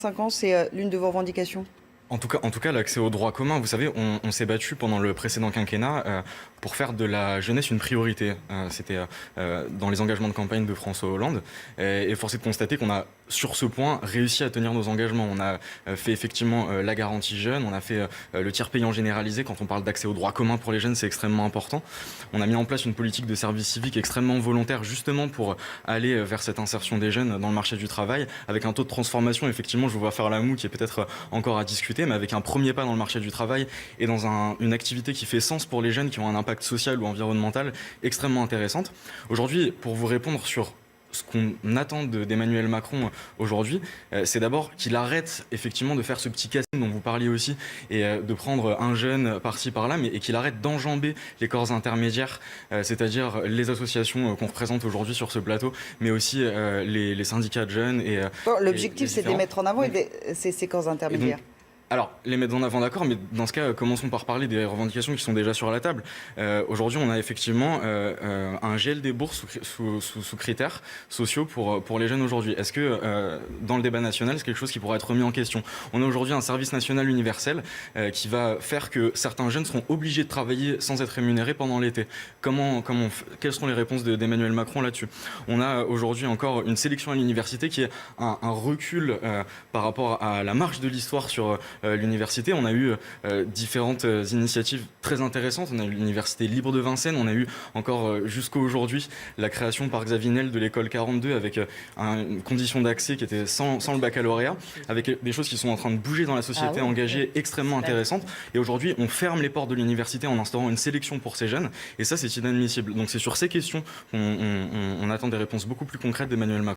5 ans, c'est l'une de vos revendications? En tout cas, l'accès au droit commun, vous savez, on s'est battu pendant le précédent quinquennat pour faire de la jeunesse une priorité. C'était dans les engagements de campagne de François Hollande. Et force est de constater qu'on a, sur ce point, réussi à tenir nos engagements. On a fait effectivement la garantie jeune, on a fait le tiers payant généralisé. Quand on parle d'accès au droit commun pour les jeunes, c'est extrêmement important. On a mis en place une politique de service civique extrêmement volontaire, justement pour aller vers cette insertion des jeunes dans le marché du travail, avec un taux de transformation, effectivement, je vous vois faire la moue, qui est peut-être encore à discuter, mais avec un premier pas dans le marché du travail et dans une activité qui fait sens pour les jeunes, qui ont un impact social ou environnemental extrêmement intéressante. Aujourd'hui, pour vous répondre sur ce qu'on attend d'Emmanuel Macron aujourd'hui, c'est d'abord qu'il arrête effectivement de faire ce petit casting dont vous parliez aussi, et de prendre un jeune par-ci par-là, et qu'il arrête d'enjamber les corps intermédiaires, c'est-à-dire les associations qu'on représente aujourd'hui sur ce plateau, mais aussi les syndicats de jeunes. Bon, Et l'objectif, c'est de les mettre en avant donc, ces corps et donc, intermédiaires. alors, les mettre en avant, d'accord, mais dans ce cas, commençons par parler des revendications qui sont déjà sur la table. Aujourd'hui, on a effectivement un gel des bourses sous critères sociaux pour les jeunes aujourd'hui. Est-ce que dans le débat national, c'est quelque chose qui pourrait être remis en question? On a aujourd'hui un service national universel qui va faire que certains jeunes seront obligés de travailler sans être rémunérés pendant l'été. Quelles seront les réponses d'Emmanuel Macron là-dessus? On a aujourd'hui encore une sélection à l'université qui est un recul par rapport à la marche de l'histoire sur l'université. On a eu différentes initiatives très intéressantes. On a eu l'université libre de Vincennes. On a eu encore jusqu'à aujourd'hui la création par Xavier Niel de l'école 42 avec une condition d'accès qui était sans le baccalauréat, avec des choses qui sont en train de bouger dans la société, engagées, extrêmement intéressantes. Et aujourd'hui, on ferme les portes de l'université en instaurant une sélection pour ces jeunes. Et ça, c'est inadmissible. Donc c'est sur ces questions qu'on attend des réponses beaucoup plus concrètes d'Emmanuel Macron.